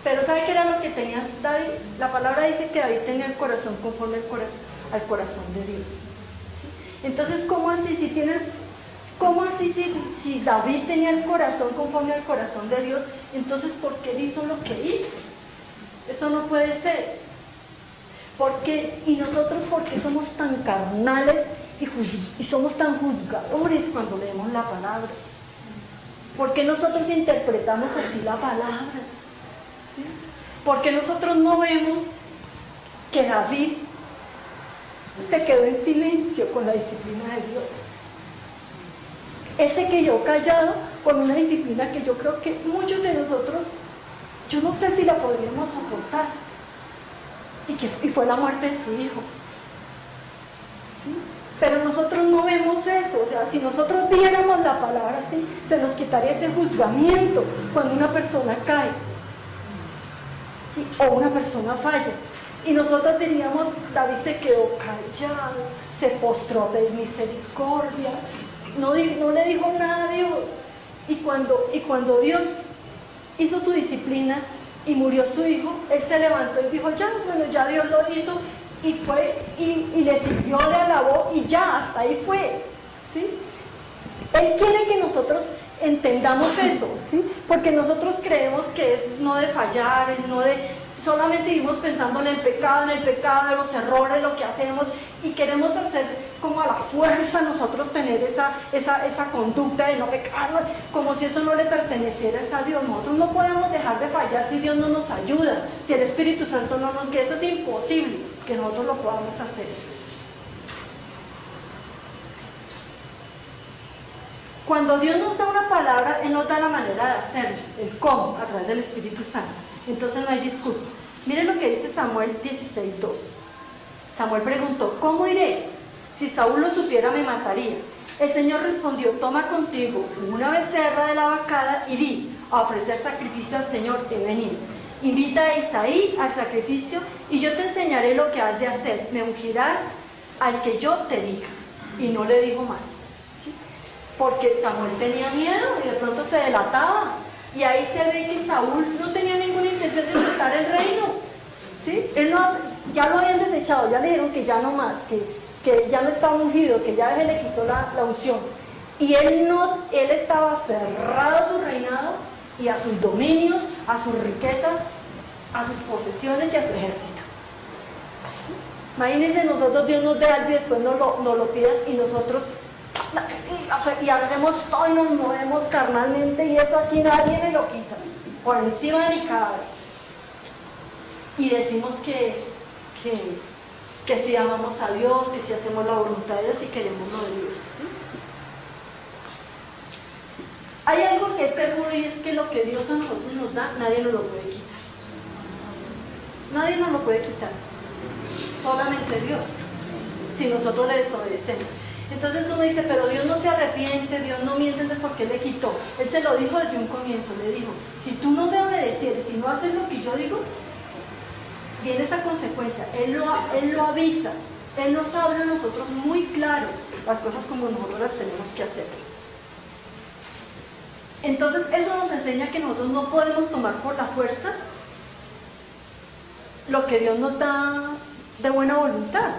Pero ¿sabe qué era lo que tenía David? La palabra dice que David tenía el corazón conforme al corazón de Dios. Entonces, ¿cómo así si David tenía el corazón conforme al corazón de Dios? Entonces, ¿por qué él hizo lo que hizo? Eso no puede ser. Y nosotros, ¿por qué somos tan carnales y somos tan juzgadores cuando leemos la palabra? ¿Por qué nosotros interpretamos así la palabra? ¿Sí? Porque nosotros no vemos que David se quedó en silencio con la disciplina de Dios. Él se quedó callado con una disciplina que yo creo que muchos de nosotros, yo no sé si la podríamos soportar. Y fue la muerte de su hijo. ¿Sí? Pero nosotros no vemos eso. O sea, si nosotros viéramos la palabra así, se nos quitaría ese juzgamiento cuando una persona cae, ¿sí? O una persona falla. Y nosotros diríamos, David se quedó callado, se postró de misericordia, no le dijo nada a Dios. Y cuando Dios hizo su disciplina y murió su hijo, él se levantó y dijo, ya Dios lo hizo, y fue, y le sirvió, le alabó, y ya, hasta ahí fue, ¿sí? Él quiere que nosotros entendamos eso, ¿sí? Porque nosotros creemos que es no de fallar, es no de... Solamente vivimos pensando en el pecado, en los errores, lo que hacemos, y queremos hacer como a la fuerza nosotros tener esa conducta de no pecar, como si eso no le perteneciera a Dios. Nosotros no podemos dejar de fallar si Dios no nos ayuda, si el Espíritu Santo no nos guía. Eso es imposible que nosotros lo podamos hacer. Cuando Dios nos da una palabra, Él nos da la manera de hacerlo, el cómo, a través del Espíritu Santo. Entonces no hay disculpa. Miren lo que dice Samuel 16:2. Samuel preguntó, ¿cómo iré? Si Saúl lo supiera, me mataría. El Señor respondió, toma contigo una becerra de la vacada y di, a ofrecer sacrificio al Señor, he venido. Invita a Isaí al sacrificio y yo te enseñaré lo que has de hacer. Me ungirás al que yo te diga. Y no le dijo más. ¿Sí? Porque Samuel tenía miedo y de pronto se delataba. Y ahí se ve que Saúl no tenía ninguna intención de soltar el reino. ¿Sí? Ya lo habían desechado, ya le dijeron que ya no más, que ya no estaba ungido, que ya se le quitó la unción. Y él estaba aferrado a su reinado y a sus dominios, a sus riquezas, a sus posesiones y a su ejército. Imagínense, nosotros Dios nos dé algo y después nos lo pidan y nosotros y hacemos todo y nos movemos carnalmente y eso aquí nadie me lo quita, por encima de mi cadáver. Y decimos que si amamos a Dios, que si hacemos la voluntad de Dios y queremos lo de Dios, ¿sí? Hay algo que es seguro y es que lo que Dios a nosotros nos da, nadie nos lo puede quitar. Nadie nos lo puede quitar. Solamente Dios, si nosotros le desobedecemos. Entonces uno dice, pero Dios no se arrepiente, Dios no miente, entonces ¿por qué le quitó? Él se lo dijo desde un comienzo, le dijo, si tú no me obedecieres, si no haces lo que yo digo, viene esa consecuencia. Él lo avisa, Él nos habla a nosotros muy claro las cosas como nosotros las tenemos que hacer. Entonces eso nos enseña que nosotros no podemos tomar por la fuerza lo que Dios nos da de buena voluntad,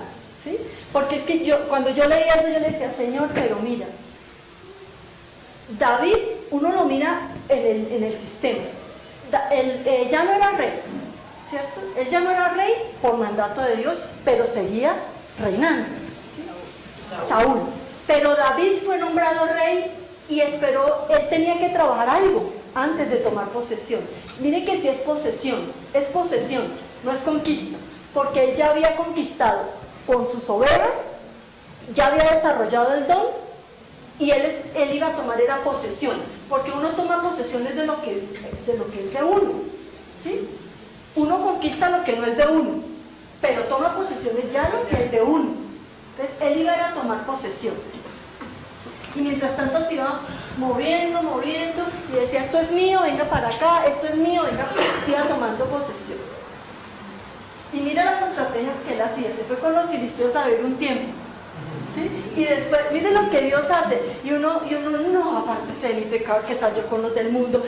¿sí? Porque es que cuando yo leía eso, yo le decía, Señor, pero mira, David, uno lo mira en el sistema. Él ya no era rey, ¿cierto? Él ya no era rey por mandato de Dios, pero seguía reinando, ¿sí? Saúl. Pero David fue nombrado rey y esperó, él tenía que trabajar algo antes de tomar posesión. Miren que si es posesión, no es conquista, porque él ya había conquistado con sus ovejas, ya había desarrollado el don y él iba a tomar era posesión, porque uno toma posesiones de lo que es de uno, ¿sí? Uno conquista lo que no es de uno, pero toma posesiones ya lo que es de uno. Entonces él iba a tomar posesión. Y mientras tanto se iba moviendo, y decía, esto es mío, venga para acá, esto es mío, venga, iba tomando posesión. Y mira las estrategias que él hacía, se fue con los filisteos a ver un tiempo, ¿sí? Y después, mire lo que Dios hace, y uno no, apártese de mi pecado, que tal yo con los del mundo.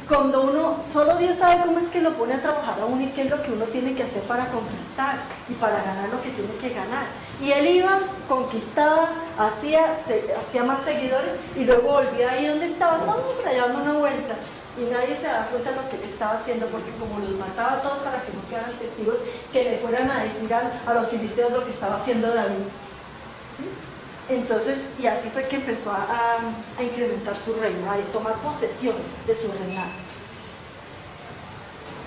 Cuando solo Dios sabe cómo es que lo pone a trabajar a uno y qué es lo que uno tiene que hacer para conquistar y para ganar lo que tiene que ganar. Y él iba, conquistaba, hacía más seguidores y luego volvía ahí donde estaba, por allá dando una vuelta. Y nadie se daba cuenta de lo que él estaba haciendo, porque como los mataba a todos para que no quedaran testigos, que le fueran a decir a los filisteos lo que estaba haciendo David. ¿Sí? Entonces, y así fue que empezó a incrementar su reino, a tomar posesión de su reinado.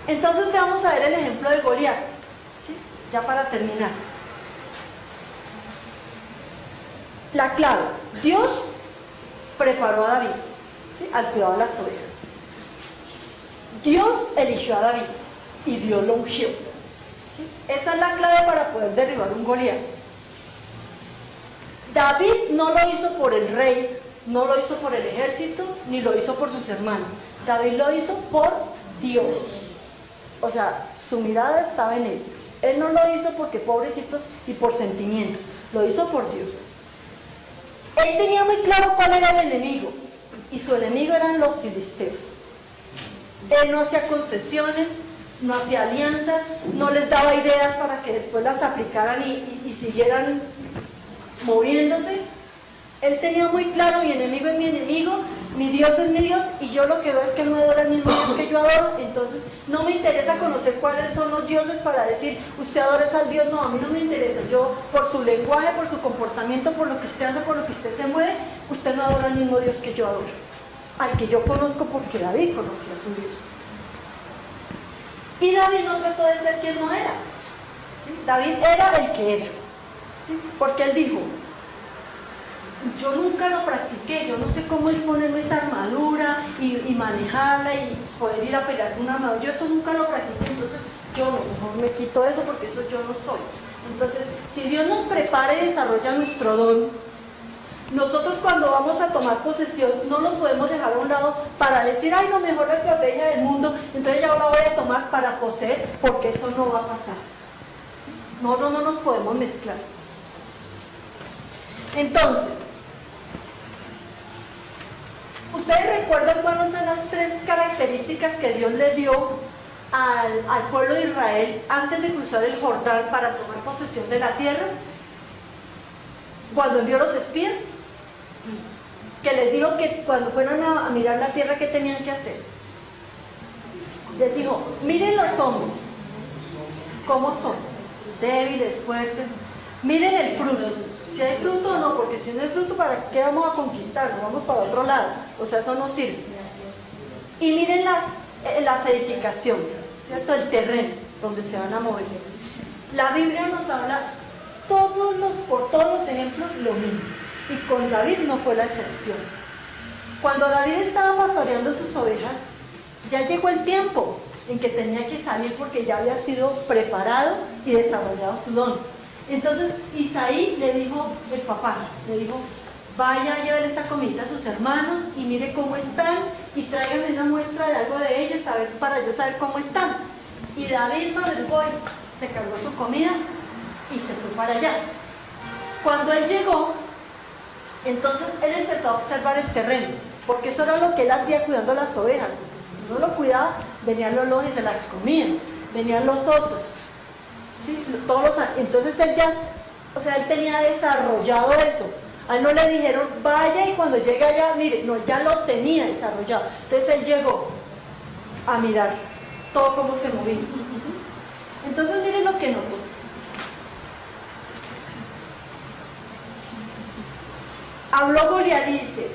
Entonces vamos a ver el ejemplo de Goliat, ¿sí? Ya para terminar. La clave, Dios preparó a David, ¿sí? Al cuidado de las ovejas. Dios eligió a David y Dios lo ungió, ¿sí? Esa es la clave para poder derribar un Goliat. David no lo hizo por el rey, no lo hizo por el ejército, ni lo hizo por sus hermanos. David lo hizo por Dios. O sea, su mirada estaba en él. Él no lo hizo porque pobrecitos y por sentimientos, lo hizo por Dios. Él tenía muy claro cuál era el enemigo, y su enemigo eran los filisteos. Él no hacía concesiones, no hacía alianzas, no les daba ideas para que después las aplicaran y siguieran moviéndose. Él tenía muy claro, mi enemigo es mi enemigo, mi Dios es mi Dios, y yo lo que veo es que él no adora el mismo Dios que yo adoro. Entonces no me interesa conocer cuáles son los dioses para decir, usted adora al Dios. No, a mí no me interesa. Yo, por su lenguaje, por su comportamiento, por lo que usted hace, por lo que usted se mueve, usted no adora al mismo Dios que yo adoro, al que yo conozco, porque David conocía a su Dios. Y David no trató de ser quien no era, ¿sí? David era el que era, ¿sí? Porque él dijo, yo nunca lo practiqué, yo no sé cómo es ponerme esa armadura y manejarla y poder ir a pelear con una armadura, yo eso nunca lo practiqué, entonces yo mejor me quito eso porque eso yo no soy. Entonces, si Dios nos prepara y desarrolla nuestro don, nosotros cuando vamos a tomar posesión no lo podemos dejar a un lado para decir, ay, la mejor estrategia del mundo, entonces ya la voy a tomar para poseer, porque eso no va a pasar, ¿sí? No nos podemos mezclar. Entonces, ¿ustedes recuerdan cuáles son las 3 características que Dios le dio al pueblo de Israel antes de cruzar el Jordán para tomar posesión de la tierra? Cuando envió los espías, que les dijo que cuando fueran a mirar la tierra, ¿qué tenían que hacer? Les dijo, miren los hombres, ¿cómo son? Débiles, fuertes. Miren el fruto, si hay fruto o no, porque si no hay fruto, ¿para qué vamos a conquistar? Nos vamos para otro lado, o sea, eso no sirve. Y miren las edificaciones, ¿cierto? El terreno donde se van a mover. La Biblia nos habla por todos los ejemplos lo mismo, y con David no fue la excepción. Cuando David estaba pastoreando sus ovejas, ya llegó el tiempo en que tenía que salir porque ya había sido preparado y desarrollado su don. Entonces Isaí le dijo, el papá, le dijo, vaya a llevar esta comida a sus hermanos y mire cómo están y tráiganme una muestra de algo de ellos para yo saber cómo están. Y David madrugó, se cargó su comida y se fue para allá. Cuando él llegó, entonces él empezó a observar el terreno, porque eso era lo que él hacía cuidando las ovejas, porque si no lo cuidaba, venían los lobos y se las comían, venían los osos, ¿sí? Entonces él ya, o sea, él tenía desarrollado eso. A él no le dijeron, vaya y cuando llegue allá, mire, no, ya lo tenía desarrollado. Entonces él llegó a mirar todo cómo se movía. Entonces miren lo que notó. Habló Goliat y dice,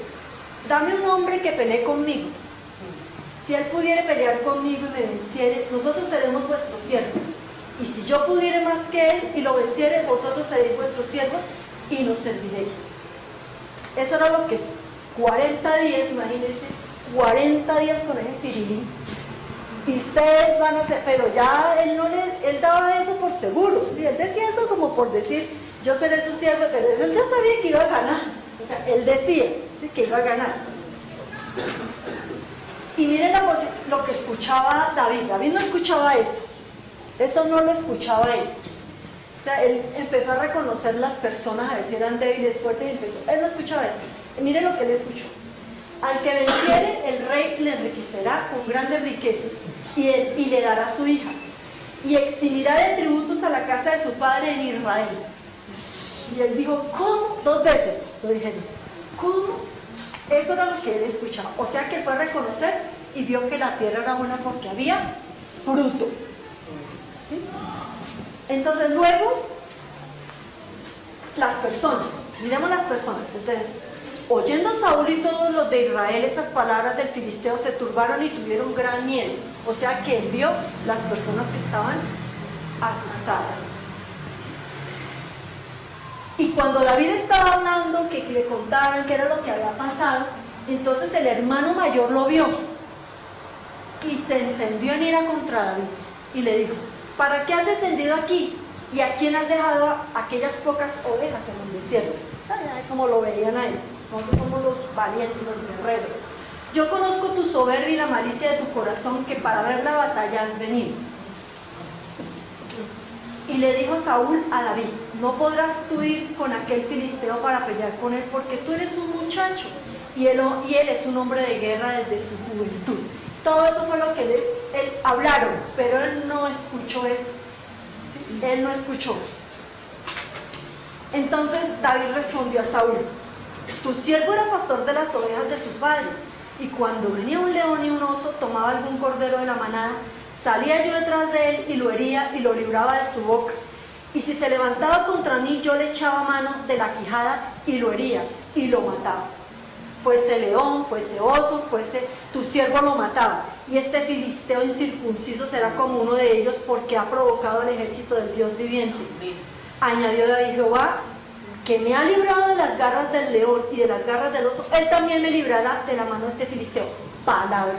dame un hombre que pelee conmigo. Si él pudiere pelear conmigo y me venciere, nosotros seremos vuestros siervos. Y si yo pudiere más que él y lo venciere, vosotros seréis vuestros siervos y nos serviréis. Eso era lo que es 40 días, imagínense, 40 días con ese cirilín. Y ustedes van a hacer, pero ya él daba eso por seguro, ¿sí? Él decía eso como por decir, yo seré su siervo, pero él ya sabía que iba a ganar. O sea, él decía, ¿sí?, que iba a ganar. Y miren lo que escuchaba David. David no escuchaba eso no lo escuchaba él. O sea, él empezó a reconocer las personas, a ver si eran débiles, fuertes, y él no escuchaba eso. Y miren lo que él escuchó. Al que venciere, el rey le enriquecerá con grandes riquezas y le dará su hija. Y eximirá de tributos a la casa de su padre en Israel. Y él dijo, ¿cómo? 2 veces lo dijeron. ¿Cómo? Eso era lo que él escuchaba. O sea que él fue a reconocer y vio que la tierra era buena porque había fruto. ¿Sí? Entonces luego, las personas. Miremos las personas. Entonces, oyendo Saúl y todos los de Israel estas palabras del filisteo, se turbaron y tuvieron gran miedo. O sea que él vio las personas que estaban asustadas. Y cuando David estaba hablando, que le contaran qué era lo que había pasado, entonces el hermano mayor lo vio y se encendió en ira contra David y le dijo, ¿para qué has descendido aquí? ¿Y a quién has dejado a aquellas pocas ovejas en el desierto? Ay, como lo veían a él. Nosotros somos los valientes, los guerreros. Yo conozco tu soberbia y la malicia de tu corazón, que para ver la batalla has venido. Y le dijo Saúl a David, no podrás tú ir con aquel filisteo para pelear con él, porque tú eres un muchacho y él es un hombre de guerra desde su juventud. Todo eso fue lo que él hablaron, pero él no escuchó eso. ¿Sí? Él no escuchó. Entonces David respondió a Saúl, tu siervo era pastor de las ovejas de su padre, y cuando venía un león y un oso, tomaba algún cordero de la manada, salía yo detrás de él y lo hería y lo libraba de su boca. Y si se levantaba contra mí, yo le echaba mano de la quijada y lo hería y lo mataba. Fuese león, fuese oso, tu siervo lo mataba. Y este filisteo incircunciso será como uno de ellos, porque ha provocado el ejército del Dios viviente. Añadió David, Jehová, que me ha librado de las garras del león y de las garras del oso, él también me librará de la mano de este filisteo. Palabra.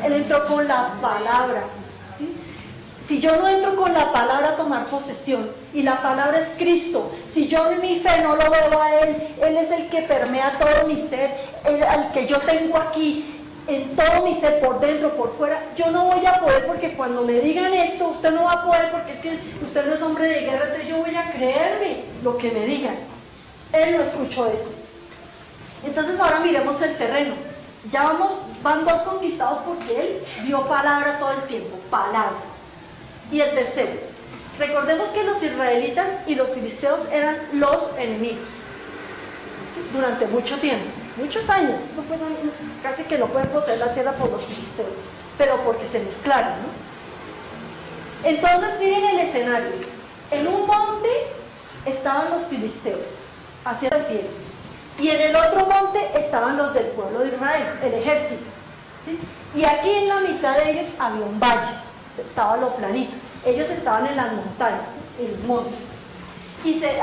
Él entró con la palabra. ¿Sí? Si yo no entro con la palabra a tomar posesión, y la palabra es Cristo, si yo en mi fe no lo veo a Él es el que permea todo mi ser, al que yo tengo aquí, en todo mi ser, por dentro, por fuera, yo no voy a poder, porque cuando me digan esto, usted no va a poder, porque es que usted no es hombre de guerra, entonces yo voy a creerme lo que me digan. Él no escuchó eso. Entonces ahora miremos el terreno. Ya van 2 conquistados porque él dio palabra todo el tiempo, palabra. Y el tercero, recordemos que los israelitas y los filisteos eran los enemigos, ¿sí? Durante mucho tiempo, muchos años. Eso fue casi que no pueden poseer la tierra por los filisteos, pero porque se mezclaron, ¿no? Entonces miren el escenario. En un monte estaban los filisteos hacia los cielos. Y en el otro monte estaban los del pueblo de Israel, el ejército, ¿sí? Y aquí en la mitad de ellos había un valle, estaba lo planito. Ellos estaban en las montañas, en los montes. Y se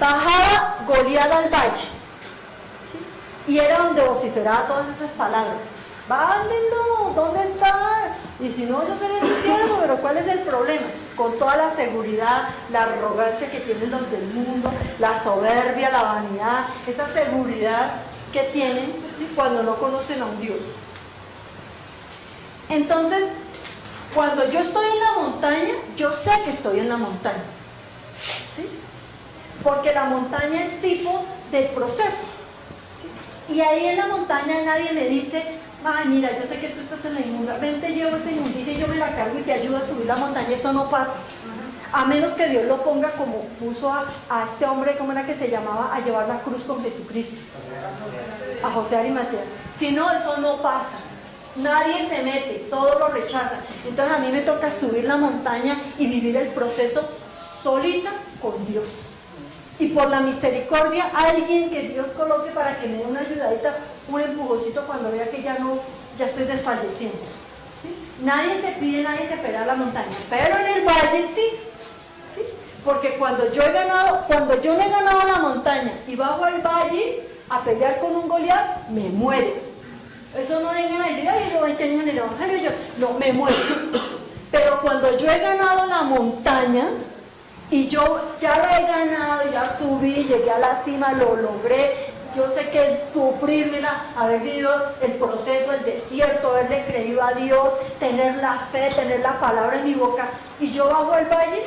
bajaba Goliat al valle, ¿sí? Y era donde vociferaba todas esas palabras. ¡Bándenlo! ¿Dónde están? Y si no, yo seré el infierno, pero ¿cuál es el problema? Con toda la seguridad, la arrogancia que tienen los del mundo, la soberbia, la vanidad, esa seguridad que tienen, ¿sí?, cuando no conocen a un Dios. Entonces, cuando yo estoy en la montaña, yo sé que estoy en la montaña, ¿sí? Porque la montaña es tipo del proceso, ¿sí? Y ahí en la montaña nadie me dice: ay, mira, yo sé que tú estás en la inmundicia, ven, te llevo esa inmundicia y yo me la cargo y te ayudo a subir la montaña. Eso no pasa, a menos que Dios lo ponga como puso a este hombre, ¿cómo era que se llamaba?, a llevar la cruz con Jesucristo, a José Arimatea. Si no, eso no pasa. Nadie se mete, todos lo rechazan. Entonces a mí me toca subir la montaña y vivir el proceso solita con Dios. Y por la misericordia, alguien que Dios coloque para que me dé una ayudadita, un empujoncito cuando vea que ya estoy desfalleciendo, ¿sí? Nadie se pide, nadie se pelea la montaña, pero en el valle sí, ¿sí? Porque cuando yo no he ganado la montaña y bajo al valle a pelear con un Goliat, me muero. Eso no vengan a decir: ay, yo 20 años en el evangelio, no, me muero. Pero cuando yo he ganado la montaña y yo ya la he ganado, ya subí, llegué a la cima, lo logré, yo sé que es sufrir, mira, haber vivido el proceso, el desierto, haberle creído a Dios, tener la fe, tener la palabra en mi boca, y yo bajo el valle,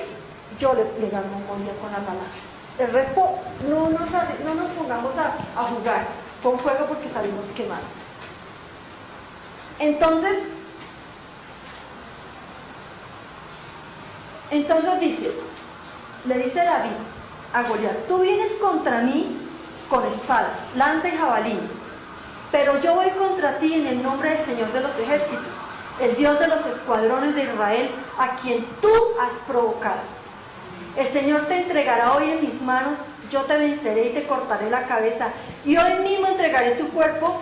yo le gano un Goliat con la palabra. El resto, no nos pongamos a jugar con fuego porque salimos quemados. Entonces le dice David a Goliat: tú vienes contra mí con espada, lanza y jabalí, pero yo voy contra ti en el nombre del Señor de los ejércitos, el Dios de los escuadrones de Israel, a quien tú has provocado. El Señor te entregará hoy en mis manos, yo te venceré y te cortaré la cabeza, y hoy mismo entregaré tu cuerpo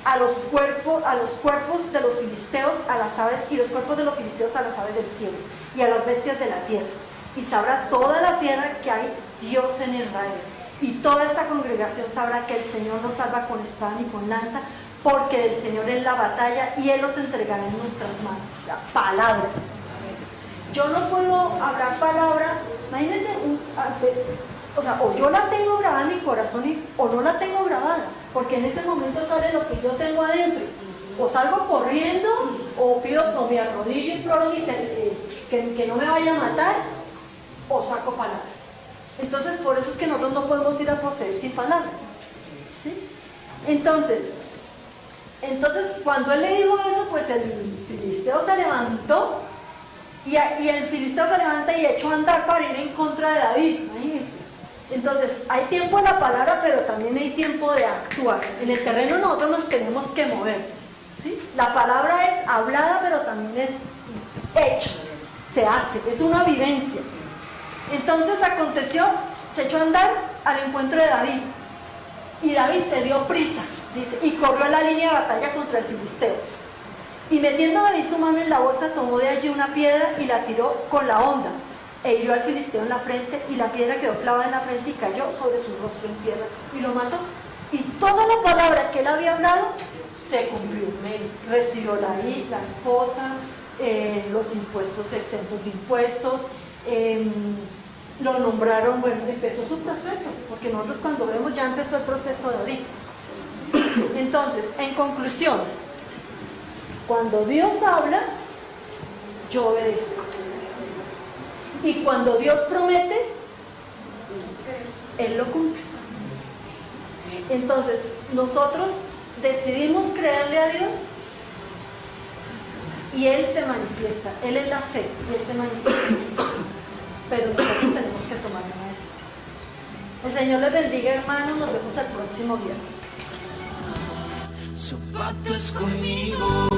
a los cuerpos de los filisteos, a las aves, y los cuerpos de los filisteos a las aves del cielo, y a las bestias de la tierra. Y sabrá toda la tierra que hay Dios en Israel. Y toda esta congregación sabrá que el Señor no salva con espada ni con lanza, porque del Señor es la batalla, y Él los entregará en nuestras manos. La palabra. Yo no puedo hablar palabra, imagínense, o yo la tengo grabada en mi corazón o no la tengo grabada, porque en ese momento sale lo que yo tengo adentro. O salgo corriendo, o me arrodillo y imploro que no me vaya a matar, o saco palabra. Entonces, por eso es que nosotros no podemos ir a poseer sin palabra, ¿sí? Entonces, cuando él le dijo eso, pues el filisteo se levantó, y el filisteo se levanta y echó a andar para ir en contra de David, imagínense. Entonces, hay tiempo en la palabra, pero también hay tiempo de actuar. En el terreno nosotros nos tenemos que mover, ¿sí? La palabra es hablada, pero también es hecha, se hace, es una vivencia. Entonces aconteció, se echó a andar al encuentro de David, y David se dio prisa, dice, y corrió a la línea de batalla contra el filisteo. Y metiendo a David su mano en la bolsa, tomó de allí una piedra y la tiró con la honda, e hirió al filisteo en la frente, y la piedra quedó clavada en la frente y cayó sobre su rostro en tierra, y lo mató. Y toda la palabra que él había hablado se cumplió. Recibió la esposa, los impuestos, exentos de impuestos, lo nombraron, bueno, empezó su proceso, porque nosotros cuando vemos ya empezó el proceso de David. Entonces, en conclusión, cuando Dios habla, yo obedezco. Y cuando Dios promete, Él lo cumple. Entonces, nosotros decidimos creerle a Dios y Él se manifiesta. Él es la fe y Él se manifiesta. Pero nosotros tenemos que tomar una decisión. El Señor les bendiga, hermanos. Nos vemos el próximo viernes. Su pacto es conmigo.